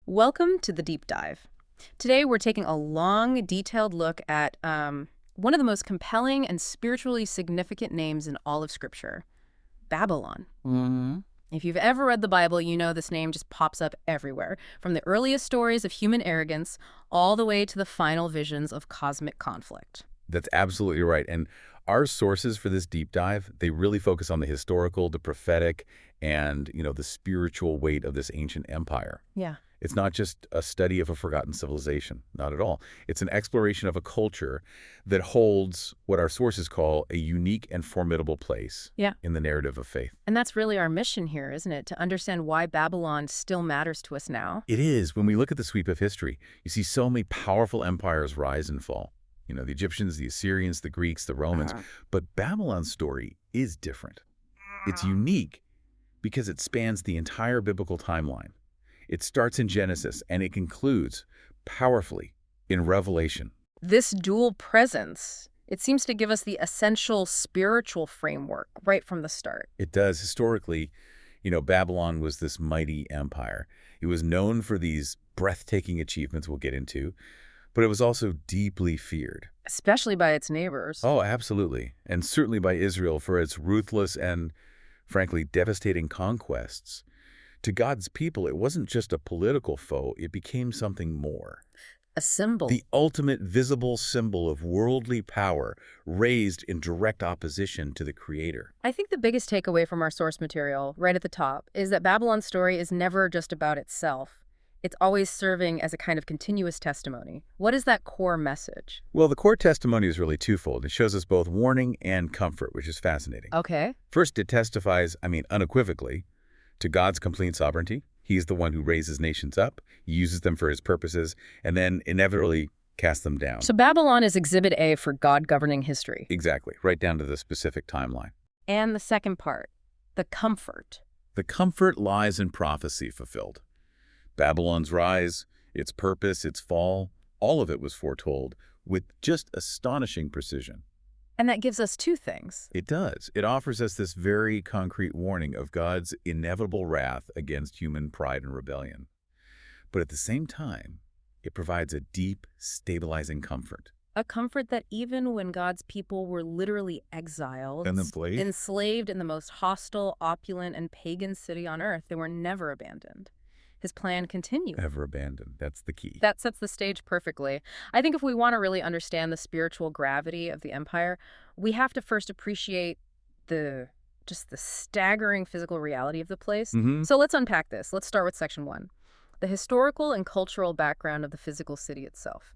Welcome to the deep dive. Today we're taking a long, detailed look at one of the most compelling and spiritually significant names in all of Scripture, Babylon. hmm If you've ever read the Bible, you know this name just pops up everywhere, from the earliest stories of human arrogance all the way to the final visions of cosmic conflict. That's absolutely right. And our sources for this deep dive, they really focus on the historical, the prophetic, and, the spiritual weight of this ancient empire. Yeah. It's not just a study of a forgotten civilization, not at all. It's an exploration of a culture that holds what our sources call a unique and formidable place Yeah. in the narrative of faith. And that's really our mission here, isn't it? To understand why Babylon still matters to us now. It is. When we look at the sweep of history, you see so many powerful empires rise and fall. The Egyptians, the Assyrians, the Greeks, the Romans. But Babylon's story is different. It's unique because it spans the entire biblical timeline. It starts in Genesis and it concludes powerfully in Revelation. This dual presence, it seems to give us the essential spiritual framework right from the start. It does. Historically, Babylon was this mighty empire. It was known for these breathtaking achievements we'll get into, but it was also deeply feared. Especially by its neighbors. Oh, absolutely. And certainly by Israel for its ruthless and, frankly, devastating conquests. To God's people, it wasn't just a political foe, it became something more. A symbol. The ultimate visible symbol of worldly power raised in direct opposition to the Creator. I think the biggest takeaway from our source material, right at the top, is that Babylon's story is never just about itself. It's always serving as a kind of continuous testimony. What is that core message? Well, the core testimony is really twofold. It shows us both warning and comfort, which is fascinating. Okay. First, it testifies, unequivocally, to God's complete sovereignty. He's the one who raises nations up, he uses them for his purposes, and then inevitably casts them down. So Babylon is Exhibit A for God governing history. Exactly, right down to the specific timeline. And the second part, the comfort. The comfort lies in prophecy fulfilled. Babylon's rise, its purpose, its fall, all of it was foretold with just astonishing precision. And that gives us two things. It does. It offers us this very concrete warning of God's inevitable wrath against human pride and rebellion. But at the same time, it provides a deep, stabilizing comfort. A comfort that even when God's people were literally exiled, And enslaved in the most hostile, opulent, and pagan city on earth, they were never abandoned. His plan continued. Ever abandoned. That's the key. That sets the stage perfectly. I think if we want to really understand the spiritual gravity of the empire, we have to first appreciate the staggering physical reality of the place. So let's unpack this. Let's start with section 1, the historical and cultural background of the physical city itself.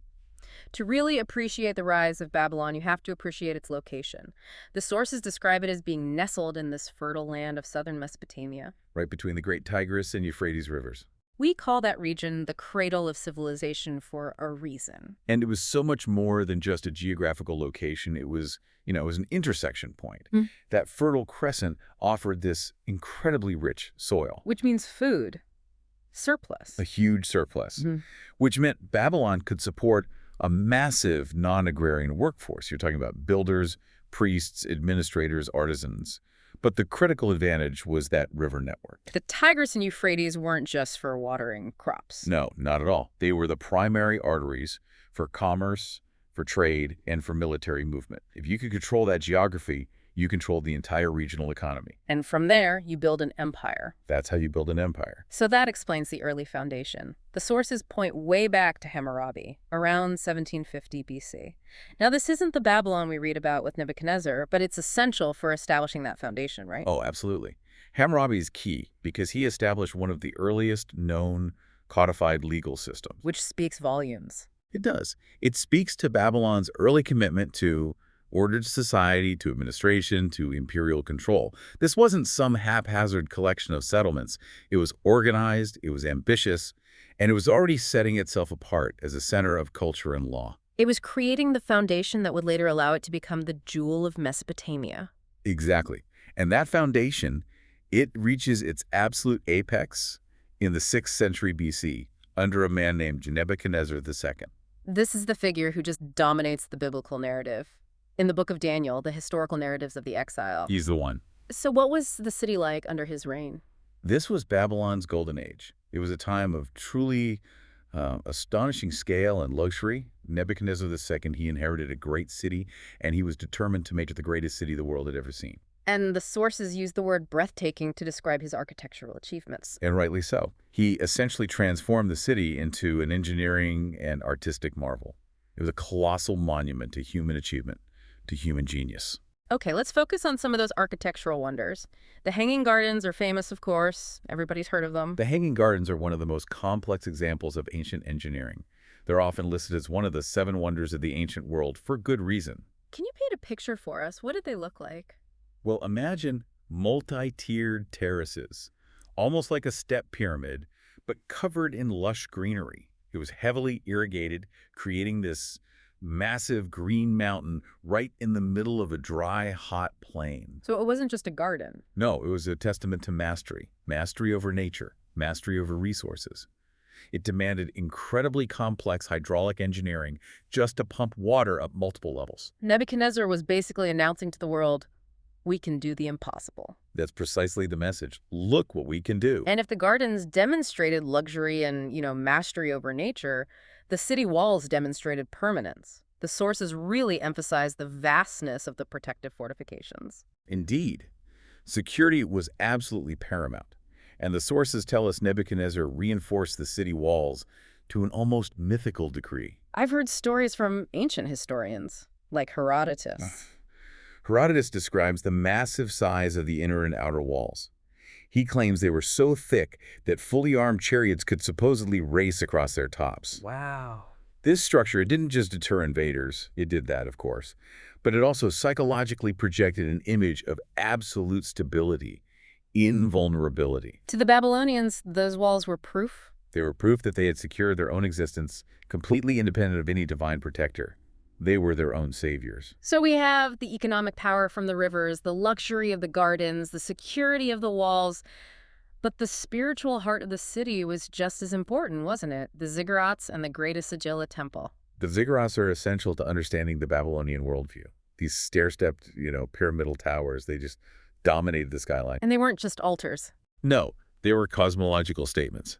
To really appreciate the rise of Babylon, you have to appreciate its location. The sources describe it as being nestled in this fertile land of southern Mesopotamia. Right between the great Tigris and Euphrates rivers. We call that region the cradle of civilization for a reason. And it was so much more than just a geographical location. It was an intersection point. That fertile crescent offered this incredibly rich soil. Which means food. Surplus. A huge surplus, which meant Babylon could support a massive non-agrarian workforce. You're talking about builders, priests, administrators, artisans. But the critical advantage was that river network. The Tigris and Euphrates weren't just for watering crops. No, not at all. They were the primary arteries for commerce, for trade, and for military movement. If you could control that geography, you controlled the entire regional economy. And from there, you build an empire. That's how you build an empire. So that explains the early foundation. The sources point way back to Hammurabi, around 1750 BC. Now, this isn't the Babylon we read about with Nebuchadnezzar, but it's essential for establishing that foundation, right? Oh, absolutely. Hammurabi is key because he established one of the earliest known codified legal systems. Which speaks volumes. It does. It speaks to Babylon's early commitment to ordered society, to administration, to imperial control. This wasn't some haphazard collection of settlements. It was organized, it was ambitious, and it was already setting itself apart as a center of culture and law. It was creating the foundation that would later allow it to become the jewel of Mesopotamia. Exactly. And that foundation, it reaches its absolute apex in the 6th century BC under a man named Nebuchadnezzar II. This is the figure who just dominates the biblical narrative. In the book of Daniel, the historical narratives of the exile. He's the one. So what was the city like under his reign? This was Babylon's golden age. It was a time of truly astonishing scale and luxury. Nebuchadnezzar II, he inherited a great city, and he was determined to make it the greatest city the world had ever seen. And the sources use the word breathtaking to describe his architectural achievements. And rightly so. He essentially transformed the city into an engineering and artistic marvel. It was a colossal monument to human achievement, to human genius. Okay, let's focus on some of those architectural wonders. The Hanging Gardens are famous, of course. Everybody's heard of them. The Hanging Gardens are one of the most complex examples of ancient engineering. They're often listed as one of the 7 wonders of the ancient world for good reason. Can you paint a picture for us? What did they look like? Well, imagine multi-tiered terraces, almost like a step pyramid, but covered in lush greenery. It was heavily irrigated, creating this massive green mountain right in the middle of a dry, hot plain. So it wasn't just a garden. No, it was a testament to mastery. Mastery over nature, mastery over resources. It demanded incredibly complex hydraulic engineering just to pump water up multiple levels. Nebuchadnezzar was basically announcing to the world, we can do the impossible. That's precisely the message. Look what we can do. And if the gardens demonstrated luxury and, mastery over nature, the city walls demonstrated permanence. The sources really emphasized the vastness of the protective fortifications. Indeed, security was absolutely paramount. And the sources tell us Nebuchadnezzar reinforced the city walls to an almost mythical degree. I've heard stories from ancient historians, like Herodotus. Herodotus describes the massive size of the inner and outer walls. He claims they were so thick that fully armed chariots could supposedly race across their tops. Wow. This structure, it didn't just deter invaders, it did that, of course, but it also psychologically projected an image of absolute stability, invulnerability. To the Babylonians, those walls were proof? They were proof that they had secured their own existence, completely independent of any divine protector. They were their own saviors. So we have the economic power from the rivers, the luxury of the gardens, the security of the walls. But the spiritual heart of the city was just as important, wasn't it? The ziggurats and the Great Sigilla Temple. The ziggurats are essential to understanding the Babylonian worldview. These stair-stepped, pyramidal towers, they just dominated the skyline. And they weren't just altars. No, they were cosmological statements.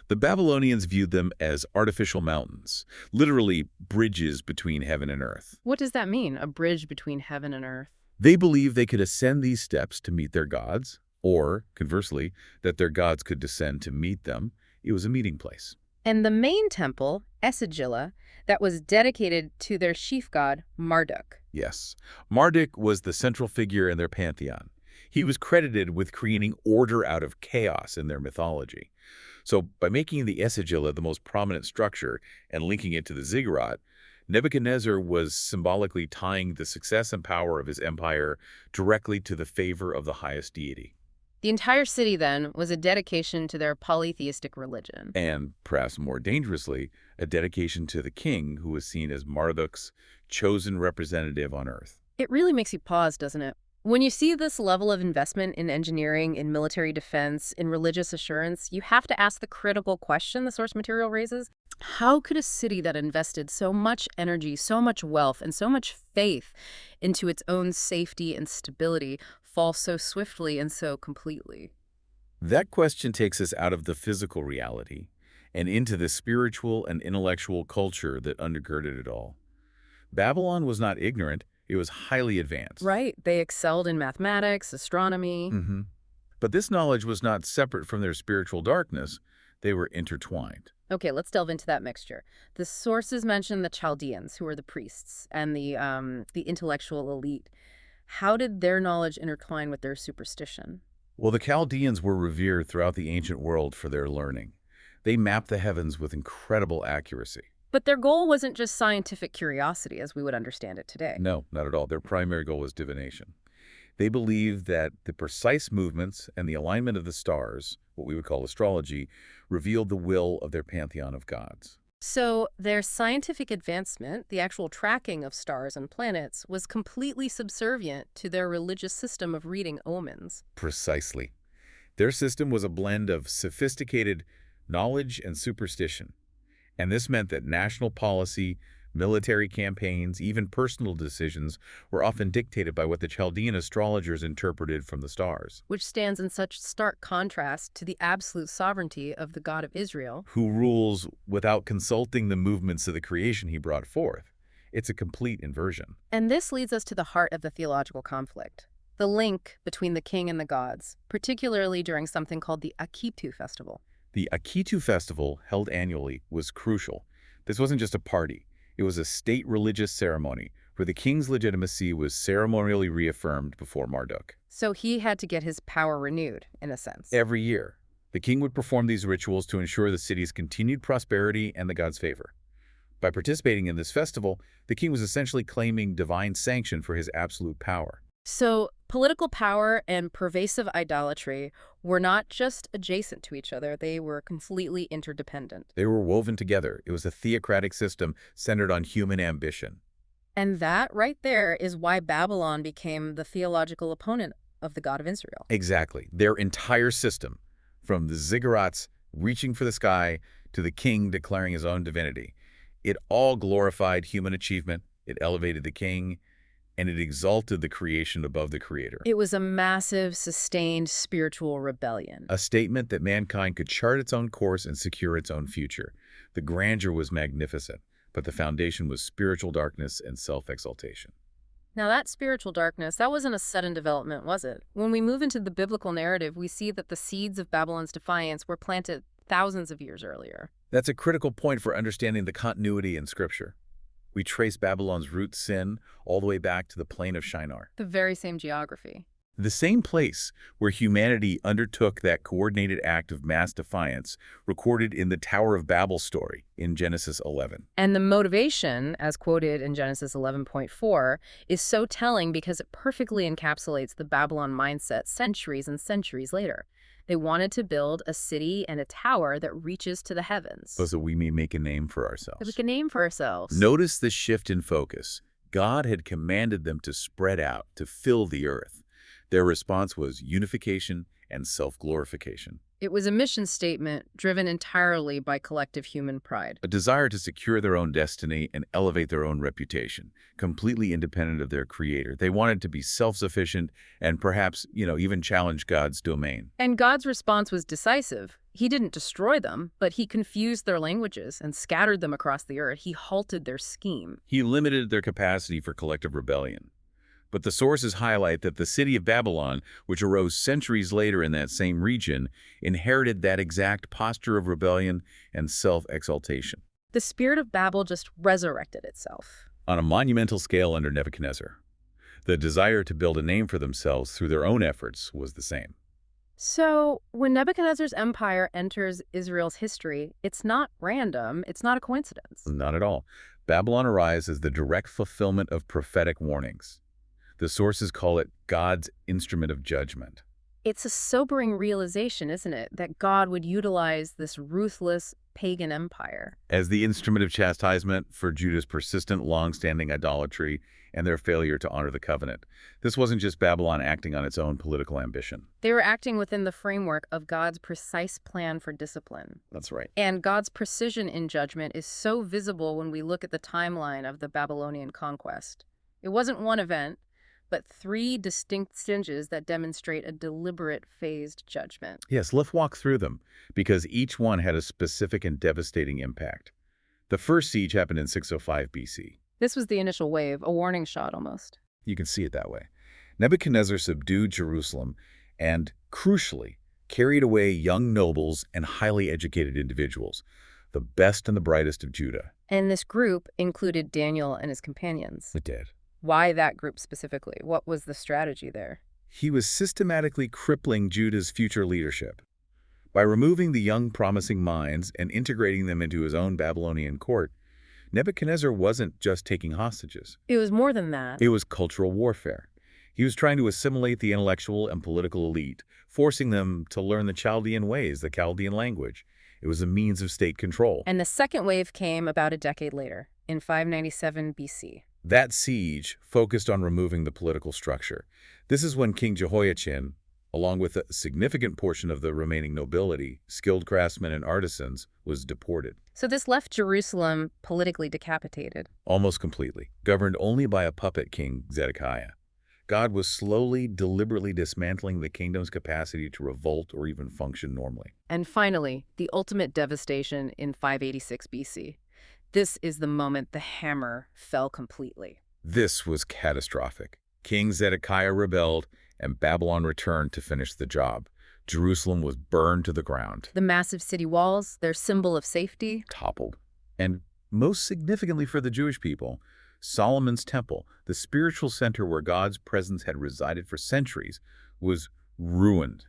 The Babylonians viewed them as artificial mountains, literally bridges between heaven and earth. What does that mean, a bridge between heaven and earth? They believed they could ascend these steps to meet their gods, or, conversely, that their gods could descend to meet them. It was a meeting place. And the main temple, Sigilla, that was dedicated to their chief god, Marduk. Yes, Marduk was the central figure in their pantheon. He was credited with creating order out of chaos in their mythology. So by making the Sigilla the most prominent structure and linking it to the ziggurat, Nebuchadnezzar was symbolically tying the success and power of his empire directly to the favor of the highest deity. The entire city, then, was a dedication to their polytheistic religion. And, perhaps more dangerously, a dedication to the king, who was seen as Marduk's chosen representative on earth. It really makes you pause, doesn't it? When you see this level of investment in engineering, in military defense, in religious assurance, you have to ask the critical question the source material raises. How could a city that invested so much energy, so much wealth, and so much faith into its own safety and stability fall so swiftly and so completely? That question takes us out of the physical reality and into the spiritual and intellectual culture that undergirded it all. Babylon was not ignorant. It was highly advanced. Right. They excelled in mathematics, astronomy. But this knowledge was not separate from their spiritual darkness. They were intertwined. Okay, let's delve into that mixture. The sources mention the Chaldeans, who were the priests, and the intellectual elite. How did their knowledge intertwine with their superstition? Well, the Chaldeans were revered throughout the ancient world for their learning. They mapped the heavens with incredible accuracy. But their goal wasn't just scientific curiosity as we would understand it today. No, not at all. Their primary goal was divination. They believed that the precise movements and the alignment of the stars, what we would call astrology, revealed the will of their pantheon of gods. So their scientific advancement, the actual tracking of stars and planets, was completely subservient to their religious system of reading omens. Precisely. Their system was a blend of sophisticated knowledge and superstition. And this meant that national policy, Military campaigns, even personal decisions, were often dictated by what the Chaldean astrologers interpreted from the stars. Which stands in such stark contrast to the absolute sovereignty of the God of Israel, Who rules without consulting the movements of the creation he brought forth. It's a complete inversion. And this leads us to the heart of the theological conflict, the link between the king and the gods, particularly during something called the Akitu festival. The Akitu festival, held annually, was crucial. This wasn't just a party. It was a state religious ceremony where the king's legitimacy was ceremonially reaffirmed before Marduk. So he had to get his power renewed, in a sense. Every year, the king would perform these rituals to ensure the city's continued prosperity and the god's favor. By participating in this festival, the king was essentially claiming divine sanction for his absolute power. So political power and pervasive idolatry were not just adjacent to each other, they were completely interdependent. They were woven together. It was a theocratic system centered on human ambition. And that right there is why Babylon became the theological opponent of the God of Israel. Exactly. Their entire system, from the ziggurats reaching for the sky to the king declaring his own divinity, it all glorified human achievement, it elevated the king, and it exalted the creation above the creator. It was a massive, sustained spiritual rebellion. A statement that mankind could chart its own course and secure its own future. The grandeur was magnificent, but the foundation was spiritual darkness and self-exaltation. Now that spiritual darkness, that wasn't a sudden development, was it? When we move into the biblical narrative, we see that the seeds of Babylon's defiance were planted thousands of years earlier. That's a critical point for understanding the continuity in Scripture. We trace Babylon's root sin all the way back to the plain of Shinar. The very same geography. The same place where humanity undertook that coordinated act of mass defiance recorded in the Tower of Babel story in Genesis 11. And the motivation, as quoted in Genesis 11.4, is so telling because it perfectly encapsulates the Babylon mindset centuries and centuries later. They wanted to build a city and a tower that reaches to the heavens. So that we may make a name for That ourselves. we can name for ourselves. Notice the shift in focus. God had commanded them to spread out, to fill the earth. Their response was unification and self-glorification. It was a mission statement driven entirely by collective human pride. A desire to secure their own destiny and elevate their own reputation, completely independent of their creator. They wanted to be self-sufficient and perhaps, even challenge God's domain. And God's response was decisive. He didn't destroy them, but he confused their languages and scattered them across the earth. He halted their scheme. He limited their capacity for collective rebellion. But the sources highlight that the city of Babylon, which arose centuries later in that same region, inherited that exact posture of rebellion and self-exaltation. The spirit of Babel just resurrected itself. On a monumental scale under Nebuchadnezzar, the desire to build a name for themselves through their own efforts was the same. So, when Nebuchadnezzar's empire enters Israel's history, it's not random, it's not a coincidence. Not at all. Babylon arises as the direct fulfillment of prophetic warnings. The sources call it God's instrument of judgment. It's a sobering realization, isn't it, that God would utilize this ruthless pagan empire as the instrument of chastisement for Judah's persistent, long-standing idolatry and their failure to honor the covenant. This wasn't just Babylon acting on its own political ambition. They were acting within the framework of God's precise plan for discipline. That's right. And God's precision in judgment is so visible when we look at the timeline of the Babylonian conquest. It wasn't one event, but three distinct stages that demonstrate a deliberate, phased judgment. Yes, let's walk through them, because each one had a specific and devastating impact. The first siege happened in 605 BC. This was the initial wave, a warning shot almost. You can see it that way. Nebuchadnezzar subdued Jerusalem and, crucially, carried away young nobles and highly educated individuals, the best and the brightest of Judah. And this group included Daniel and his companions. It did. Why that group specifically? What was the strategy there? He was systematically crippling Judah's future leadership. By removing the young, promising minds and integrating them into his own Babylonian court, Nebuchadnezzar wasn't just taking hostages. It was more than that. It was cultural warfare. He was trying to assimilate the intellectual and political elite, forcing them to learn the Chaldean ways, the Chaldean language. It was a means of state control. And the second wave came about a decade later, in 597 BC. That siege focused on removing the political structure. This is when King Jehoiachin, along with a significant portion of the remaining nobility, skilled craftsmen and artisans, was deported. So this left Jerusalem politically decapitated. Almost completely, governed only by a puppet king, Zedekiah. God was slowly, deliberately dismantling the kingdom's capacity to revolt or even function normally. And finally, the ultimate devastation in 586 BC. This is the moment the hammer fell completely. This was catastrophic. King Zedekiah rebelled, and Babylon returned to finish the job. Jerusalem was burned to the ground, The massive city walls, their symbol of safety, toppled. And most significantly for the Jewish people, Solomon's temple, the spiritual center where God's presence had resided for centuries, was ruined,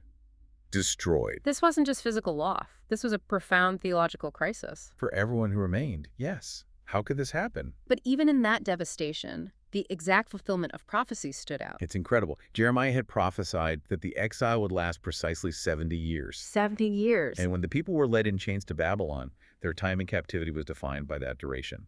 destroyed. this wasn't just physical loss. This was a profound theological crisis. For everyone who remained, yes. How could this happen? But even in that devastation, the exact fulfillment of prophecy stood out. It's incredible. Jeremiah had prophesied that the exile would last precisely 70 years. 70 years. And when the people were led in chains to Babylon, their time in captivity was defined by that duration.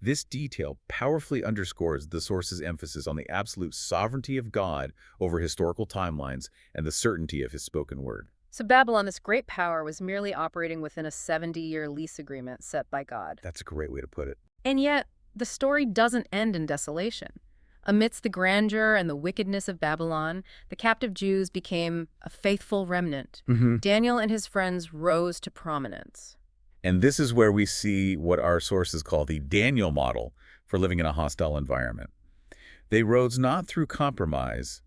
This detail powerfully underscores the source's emphasis on the absolute sovereignty of God over historical timelines and the certainty of his spoken word. So Babylon, this great power, was merely operating within a 70-year lease agreement set by God. That's a great way to put it. And yet, the story doesn't end in desolation. Amidst the grandeur and the wickedness of Babylon, the captive Jews became a faithful remnant. Daniel and his friends rose to prominence. And this is where we see what our sources call the Daniel model for living in a hostile environment. They rose not through compromise,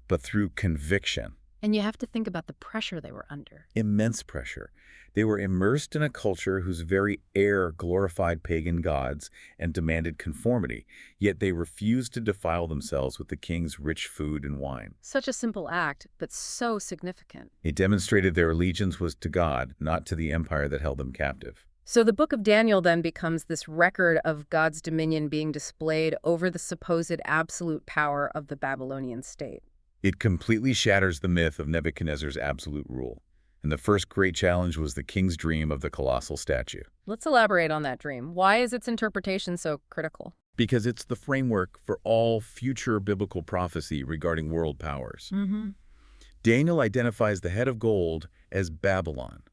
but through conviction. And you have to think about the pressure they were under. Immense pressure. They were immersed in a culture whose very air glorified pagan gods and demanded conformity, yet they refused to defile themselves with the king's rich food and wine. Such a simple act, but so significant. It demonstrated their allegiance was to God, not to the empire that held them captive. So the book of Daniel then becomes this record of God's dominion being displayed over the supposed absolute power of the Babylonian state. It completely shatters the myth of Nebuchadnezzar's absolute rule. And the first great challenge was the king's dream of the colossal statue. Let's elaborate on that dream. Why is its interpretation so critical? Because it's the framework for all future biblical prophecy regarding world powers. Daniel identifies the head of gold as Babylon,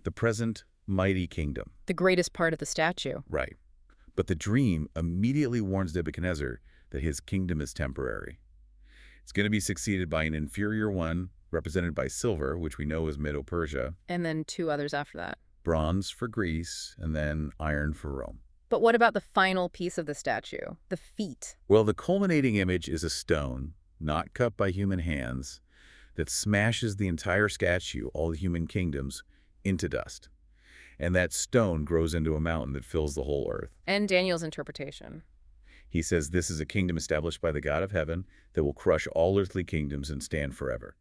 the present mighty kingdom. The greatest part of the statue. Right. But the dream immediately warns Nebuchadnezzar that his kingdom is temporary. It's going to be succeeded by an inferior one, represented by silver, which we know is Medo-Persia. And then two others after that. Bronze for Greece, and then iron for Rome. But what about the final piece of the statue, the feet? Well, the culminating image is a stone, not cut by human hands, that smashes the entire statue, all the human kingdoms, into dust. And that stone grows into a mountain that fills the whole earth. And Daniel's interpretation. He says this is a kingdom established by the God of heaven that will crush all earthly kingdoms and stand forever.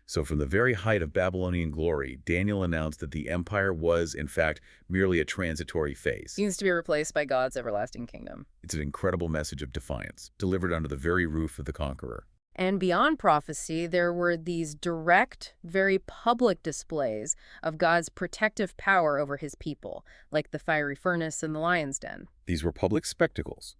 So from the very height of Babylonian glory, Daniel announced that the empire was, in fact, merely a transitory phase. Seems to be replaced by God's everlasting kingdom. It's an incredible message of defiance, delivered under the very roof of the conqueror. And beyond prophecy, there were these direct, very public displays of God's protective power over his people, like the fiery furnace and the lion's den. These were public spectacles,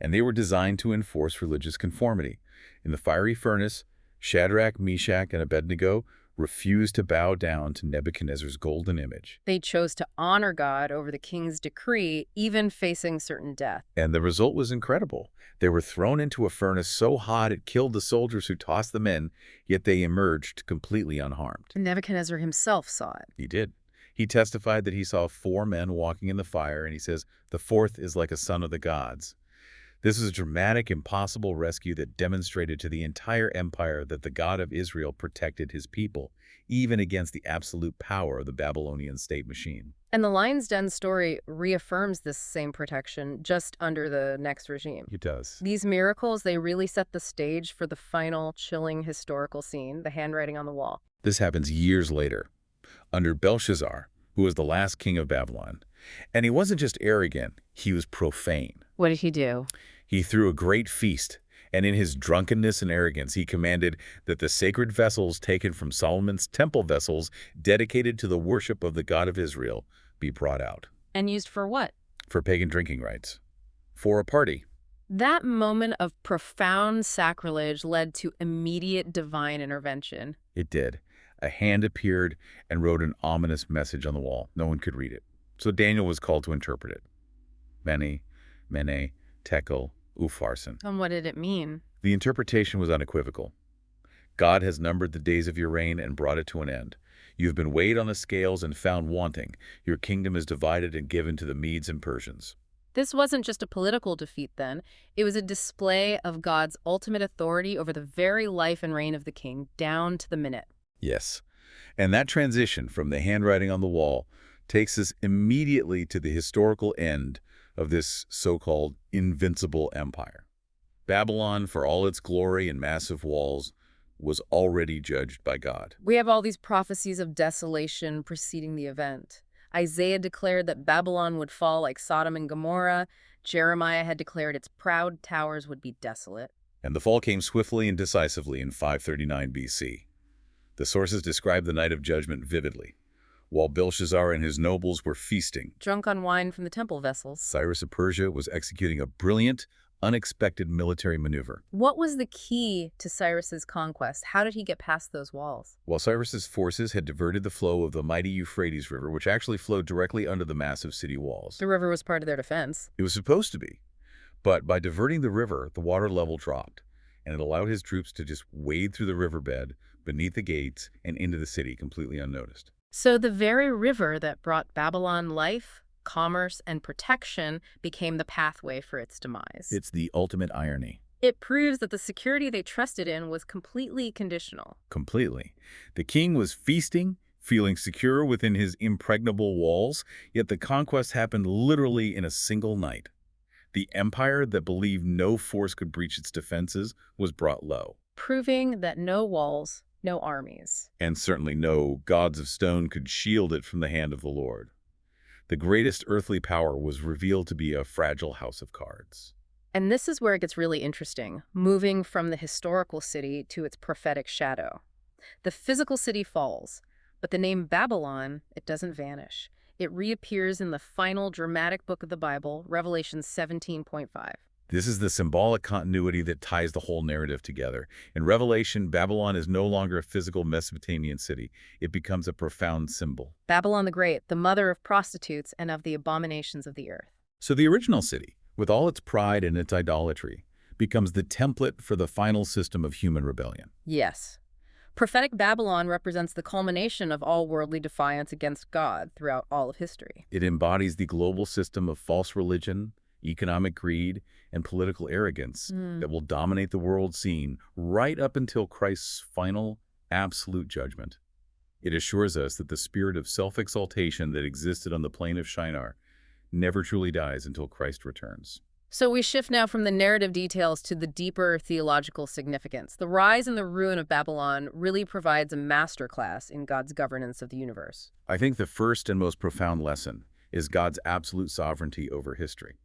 and they were designed to enforce religious conformity. In the fiery furnace, Shadrach, Meshach, and Abednego refused to bow down to Nebuchadnezzar's golden image. They chose to honor God over the king's decree, even facing certain death. And the result was incredible. They were thrown into a furnace so hot it killed the soldiers who tossed them in, yet they emerged completely unharmed. Nebuchadnezzar himself saw it. He did. He testified that he saw 4 men walking in the fire, and he says, "The fourth is like a son of the gods." This is a dramatic, impossible rescue that demonstrated to the entire empire that the God of Israel protected his people, even against the absolute power of the Babylonian state machine. And the lion's den story reaffirms this same protection just under the next regime. It does. These miracles, they really set the stage for the final chilling historical scene, the handwriting on the wall. This happens years later, under Belshazzar, who was the last king of Babylon. And he wasn't just arrogant, he was profane. What did he do? He threw a great feast, and in his drunkenness and arrogance, he commanded that the sacred vessels taken from Solomon's temple vessels dedicated to the worship of the God of Israel be brought out. And used for what? For pagan drinking rites. For a party. That moment of profound sacrilege led to immediate divine intervention. It did. A hand appeared and wrote an ominous message on the wall. No one could read it. So Daniel was called to interpret it. Mene, mene, tekel, upharsin. And what did it mean? The interpretation was unequivocal. God has numbered the days of your reign and brought it to an end. You have been weighed on the scales and found wanting. Your kingdom is divided and given to the Medes and Persians. This wasn't just a political defeat then. It was a display of God's ultimate authority over the very life and reign of the king, down to the minute. Yes. And that transition from the handwriting on the wall takes us immediately to the historical end of this so-called invincible empire. Babylon, for all its glory and massive walls, was already judged by God. We have all these prophecies of desolation preceding the event. Isaiah declared that Babylon would fall like Sodom and Gomorrah. Jeremiah had declared its proud towers would be desolate. And the fall came swiftly and decisively in 539 BC. The sources describe the night of judgment vividly. While Belshazzar and his nobles were feasting, Drunk on wine from the temple vessels. Cyrus of Persia was executing a brilliant, unexpected military maneuver. What was the key to Cyrus's conquest? How did he get past those walls? While Cyrus's forces had diverted the flow of the mighty Euphrates River, which actually flowed directly under the massive city walls. The river was part of their defense. It was supposed to be. But by diverting the river, the water level dropped, and it allowed his troops to just wade through the riverbed, beneath the gates, and into the city completely unnoticed. So the very river that brought Babylon life, commerce, and protection became the pathway for its demise. It's the ultimate irony. It proves that the security they trusted in was completely conditional. Completely. The king was feasting, feeling secure within his impregnable walls, yet the conquest happened literally in a single night. The empire that believed no force could breach its defenses was brought low. Proving that no walls, no armies. And certainly no gods of stone could shield it from the hand of the Lord. The greatest earthly power was revealed to be a fragile house of cards. And this is where it gets really interesting, moving from the historical city to its prophetic shadow. The physical city falls, but the name Babylon, it doesn't vanish. It reappears in the final dramatic book of the Bible, Revelation 17:5. This is the symbolic continuity that ties the whole narrative together. In Revelation, Babylon is no longer a physical Mesopotamian city. It becomes a profound symbol. Babylon the Great, the mother of prostitutes and of the abominations of the earth. So the original city, with all its pride and its idolatry, becomes the template for the final system of human rebellion. Yes. Prophetic Babylon represents the culmination of all worldly defiance against God throughout all of history. It embodies the global system of false religion, economic greed, and political arrogance that will dominate the world scene right up until Christ's final, absolute judgment. It assures us that the spirit of self-exaltation that existed on the plain of Shinar never truly dies until Christ returns. So we shift now from the narrative details to the deeper theological significance. The rise and the ruin of Babylon really provides a masterclass in God's governance of the universe. I think the first and most profound lesson is God's absolute sovereignty over history.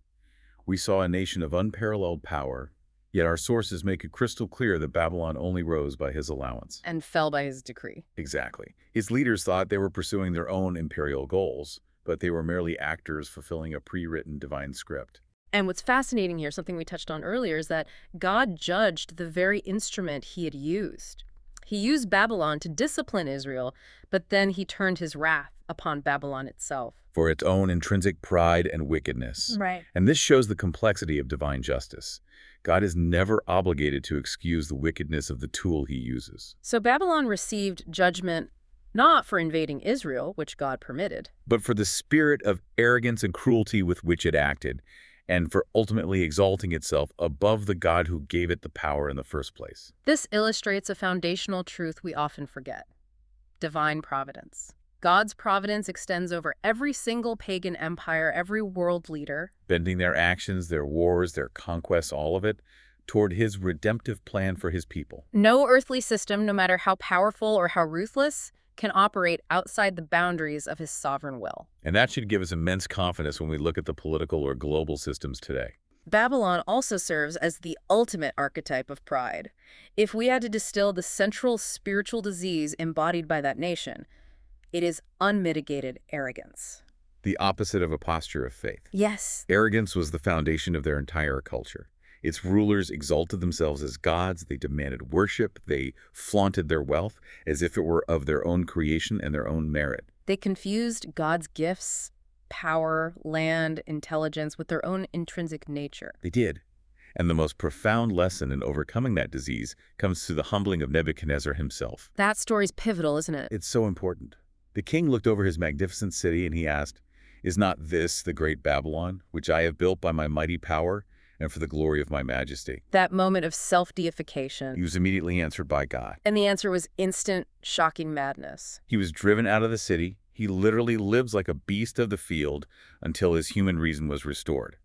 We saw a nation of unparalleled power, yet our sources make it crystal clear that Babylon only rose by his allowance. And fell by his decree. Exactly. Its leaders thought they were pursuing their own imperial goals, but they were merely actors fulfilling a pre-written divine script. And what's fascinating here, something we touched on earlier, is that God judged the very instrument he had used. He used Babylon to discipline Israel, but then he turned his wrath upon Babylon itself. For its own intrinsic pride and wickedness. Right. And this shows the complexity of divine justice. God is never obligated to excuse the wickedness of the tool he uses. So Babylon received judgment not for invading Israel, which God permitted, but for the spirit of arrogance and cruelty with which it acted, and for ultimately exalting itself above the God who gave it the power in the first place. This illustrates a foundational truth we often forget: divine providence. God's providence extends over every single pagan empire, every world leader, bending their actions, their wars, their conquests, all of it, toward his redemptive plan for his people. No earthly system, no matter how powerful or how ruthless, can operate outside the boundaries of his sovereign will. And that should give us immense confidence when we look at the political or global systems today. Babylon also serves as the ultimate archetype of pride. If we had to distill the central spiritual disease embodied by that nation, it is unmitigated arrogance. The opposite of a posture of faith. Yes. Arrogance was the foundation of their entire culture. Its rulers exalted themselves as gods, they demanded worship, they flaunted their wealth as if it were of their own creation and their own merit. They confused God's gifts, power, land, intelligence with their own intrinsic nature. They did. And the most profound lesson in overcoming that disease comes through the humbling of Nebuchadnezzar himself. That story's pivotal, isn't it? It's so important. The king looked over his magnificent city and he asked, "Is not this the great Babylon, which I have built by my mighty power and for the glory of my majesty?" That moment of self-deification. He was immediately answered by God. And the answer was instant, shocking madness. He was driven out of the city. He literally lives like a beast of the field until his human reason was restored.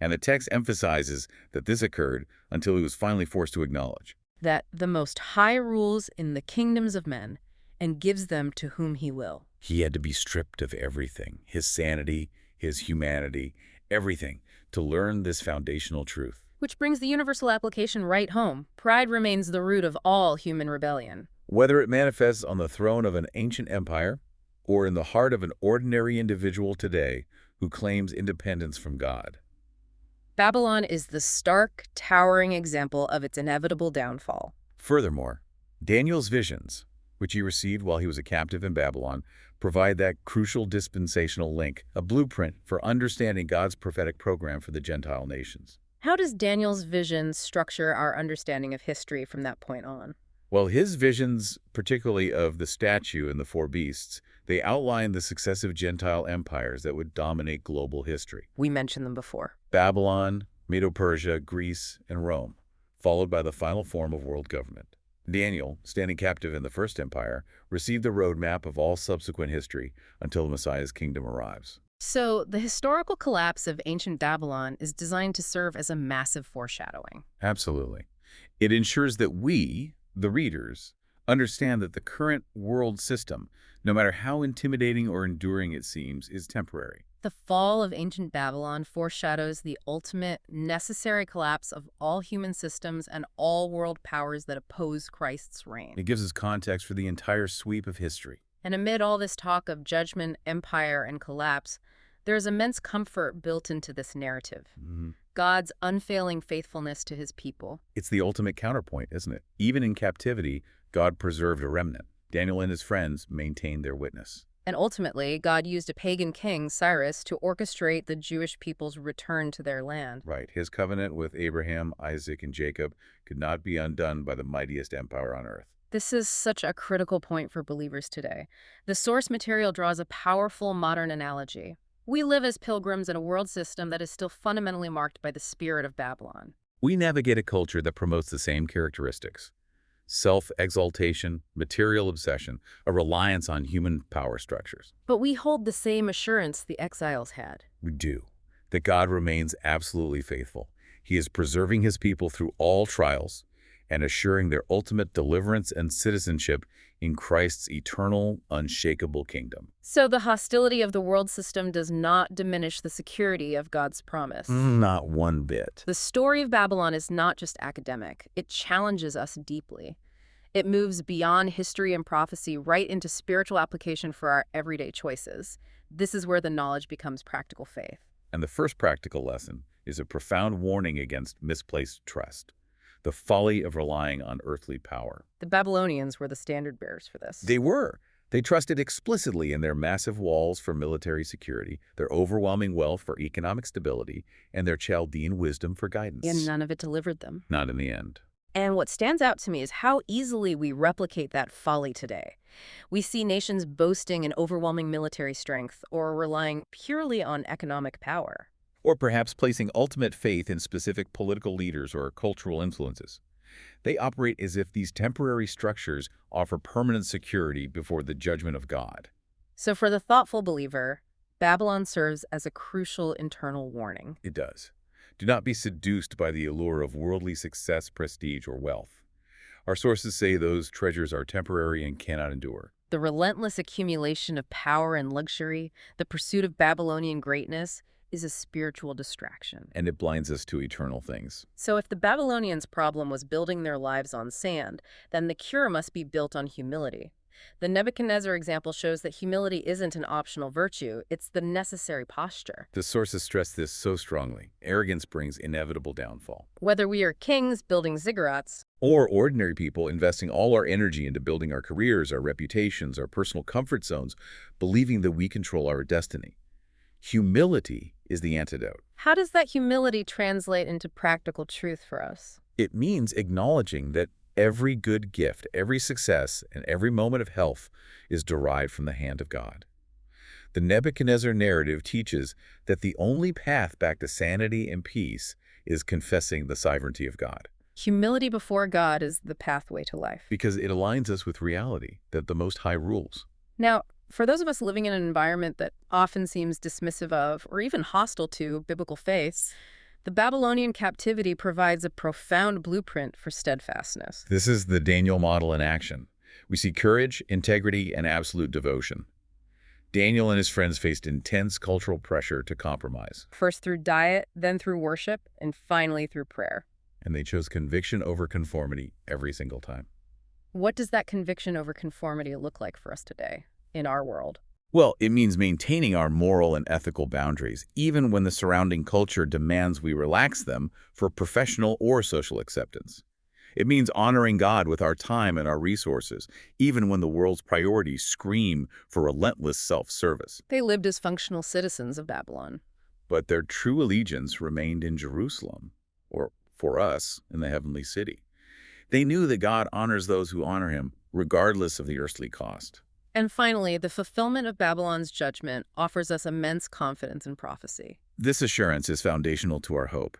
And the text emphasizes that this occurred until he was finally forced to acknowledge that the Most High rules in the kingdoms of men and gives them to whom he will. He had to be stripped of everything, his sanity, his humanity, everything, to learn this foundational truth. Which brings the universal application right home. Pride remains the root of all human rebellion. Whether it manifests on the throne of an ancient empire or in the heart of an ordinary individual today who claims independence from God. Babylon is the stark, towering example of its inevitable downfall. Furthermore, Daniel's visions, which he received while he was a captive in Babylon, provide that crucial dispensational link, a blueprint for understanding God's prophetic program for the Gentile nations. How does Daniel's vision structure our understanding of history from that point on? Well, his visions, particularly of the statue and the four beasts, they outline the successive Gentile empires that would dominate global history. We mentioned them before. Babylon, Medo-Persia, Greece, and Rome, followed by the final form of world government. Daniel, standing captive in the first empire, received the roadmap of all subsequent history until the Messiah's kingdom arrives. So, the historical collapse of ancient Babylon is designed to serve as a massive foreshadowing. Absolutely. It ensures that we, the readers, understand that the current world system, no matter how intimidating or enduring it seems, is temporary. The fall of ancient Babylon foreshadows the ultimate, necessary collapse of all human systems and all world powers that oppose Christ's reign. It gives us context for the entire sweep of history. And amid all this talk of judgment, empire, and collapse, there is immense comfort built into this narrative. God's unfailing faithfulness to his people. It's the ultimate counterpoint, isn't it? Even in captivity, God preserved a remnant. Daniel and his friends maintained their witness. And ultimately, God used a pagan king, Cyrus, to orchestrate the Jewish people's return to their land. Right. His covenant with Abraham, Isaac, and Jacob could not be undone by the mightiest empire on earth. This is such a critical point for believers today. The source material draws a powerful modern analogy. We live as pilgrims in a world system that is still fundamentally marked by the spirit of Babylon. We navigate a culture that promotes the same characteristics: self-exaltation, material obsession, a reliance on human power structures. But we hold the same assurance the exiles had. We do. That God remains absolutely faithful. He is preserving his people through all trials and assuring their ultimate deliverance and citizenship in Christ's eternal, unshakable kingdom. So the hostility of the world system does not diminish the security of God's promise. Not one bit. The story of Babylon is not just academic. It challenges us deeply. It moves beyond history and prophecy right into spiritual application for our everyday choices. This is where the knowledge becomes practical faith. And the first practical lesson is a profound warning against misplaced trust, the folly of relying on earthly power. The Babylonians were the standard bearers for this. They were. They trusted explicitly in their massive walls for military security, their overwhelming wealth for economic stability, and their Chaldean wisdom for guidance. And none of it delivered them. Not in the end. And what stands out to me is how easily we replicate that folly today. We see nations boasting an overwhelming military strength or relying purely on economic power. Or perhaps placing ultimate faith in specific political leaders or cultural influences. They operate as if these temporary structures offer permanent security before the judgment of God. So for the thoughtful believer, Babylon serves as a crucial internal warning. It does. Do not be seduced by the allure of worldly success, prestige, or wealth. Our sources say those treasures are temporary and cannot endure. The relentless accumulation of power and luxury, the pursuit of Babylonian greatness, is a spiritual distraction. And it blinds us to eternal things. So if the Babylonians' problem was building their lives on sand, then the cure must be built on humility. The Nebuchadnezzar example shows that humility isn't an optional virtue, it's the necessary posture. The sources stress this so strongly. Arrogance brings inevitable downfall. Whether we are kings building ziggurats, Or ordinary people investing all our energy into building our careers, our reputations, our personal comfort zones, believing that we control our destiny. Humility is the antidote. How does that humility translate into practical truth for us? It means acknowledging that every good gift, every success, and every moment of health is derived from the hand of God. The Nebuchadnezzar narrative teaches that the only path back to sanity and peace is confessing the sovereignty of God, Humility before God is the pathway to life. because it aligns us with reality, that the Most High rules. Now, for those of us living in an environment that often seems dismissive of, or even hostile to, biblical faith, the Babylonian captivity provides a profound blueprint for steadfastness. This is the Daniel model in action. We see courage, integrity, and absolute devotion. Daniel and his friends faced intense cultural pressure to compromise, First through diet, then through worship, and finally through prayer. and they chose conviction over conformity every single time. What does that conviction over conformity look like for us today, in our world? Well, it means maintaining our moral and ethical boundaries, even when the surrounding culture demands we relax them for professional or social acceptance. It means honoring God with our time and our resources, even when the world's priorities scream for relentless self-service. They lived as functional citizens of Babylon. But their true allegiance remained in Jerusalem, or for us, in the heavenly city. They knew that God honors those who honor him, regardless of the earthly cost. And finally, the fulfillment of Babylon's judgment offers us immense confidence in prophecy. This assurance is foundational to our hope.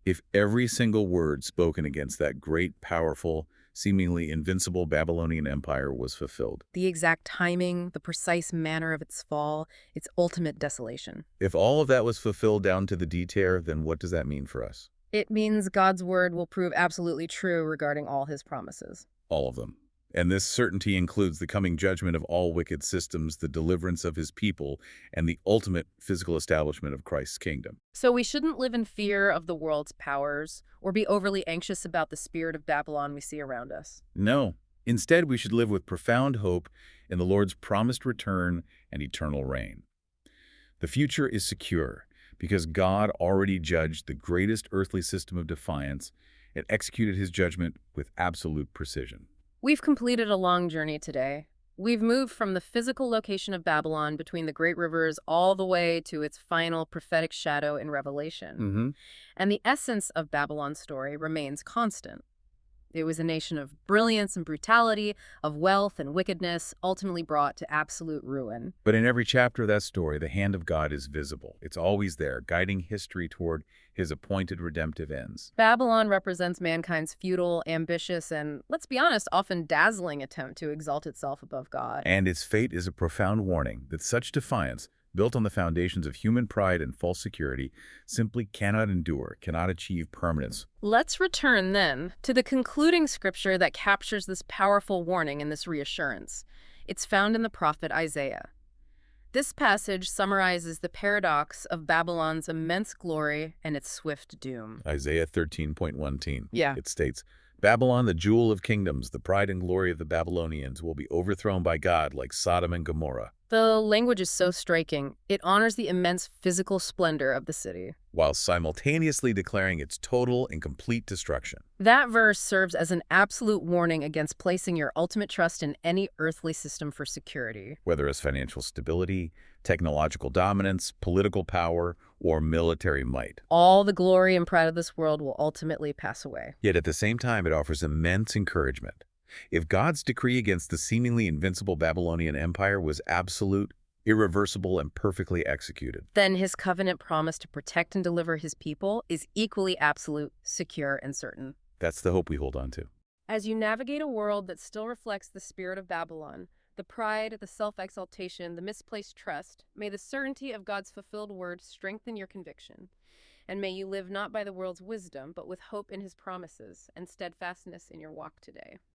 If every single word spoken against that great, powerful, seemingly invincible Babylonian empire was fulfilled, The exact timing, the precise manner of its fall, its ultimate desolation. if all of that was fulfilled down to the detail, then what does that mean for us? It means God's word will prove absolutely true regarding all his promises. All of them. And this certainty includes the coming judgment of all wicked systems, the deliverance of his people, and the ultimate physical establishment of Christ's kingdom. So we shouldn't live in fear of the world's powers or be overly anxious about the spirit of Babylon we see around us. No. Instead, we should live with profound hope in the Lord's promised return and eternal reign. The future is secure because God already judged the greatest earthly system of defiance and executed his judgment with absolute precision. We've completed a long journey today. We've moved from the physical location of Babylon between the great rivers all the way to its final prophetic shadow in Revelation. And the essence of Babylon's story remains constant. It was a nation of brilliance and brutality, of wealth and wickedness, ultimately brought to absolute ruin. But in every chapter of that story, the hand of God is visible. It's always there, guiding history toward his appointed redemptive ends. Babylon represents mankind's futile, ambitious, and, let's be honest, often dazzling attempt to exalt itself above God. And its fate is a profound warning that such defiance, built on the foundations of human pride and false security, simply cannot endure, cannot achieve permanence. Let's return, then, to the concluding scripture that captures this powerful warning and this reassurance. It's found in the prophet Isaiah. This passage summarizes the paradox of Babylon's immense glory and its swift doom. Isaiah 13:1. Yeah. It states, Babylon, the jewel of kingdoms, the pride and glory of the Babylonians, will be overthrown by God like Sodom and Gomorrah, The language is so striking. It honors the immense physical splendor of the city. while simultaneously declaring its total and complete destruction. That verse serves as an absolute warning against placing your ultimate trust in any earthly system for security. Whether as financial stability, technological dominance, political power, or military might. All the glory and pride of this world will ultimately pass away. Yet at the same time, it offers immense encouragement. If God's decree against the seemingly invincible Babylonian Empire was absolute, irreversible, and perfectly executed, Then his covenant promise to protect and deliver his people is equally absolute, secure, and certain. that's the hope we hold on to. As you navigate a world that still reflects the spirit of Babylon, the pride, the self-exaltation, the misplaced trust, may the certainty of God's fulfilled word strengthen your conviction. And may you live not by the world's wisdom, but with hope in his promises and steadfastness in your walk today.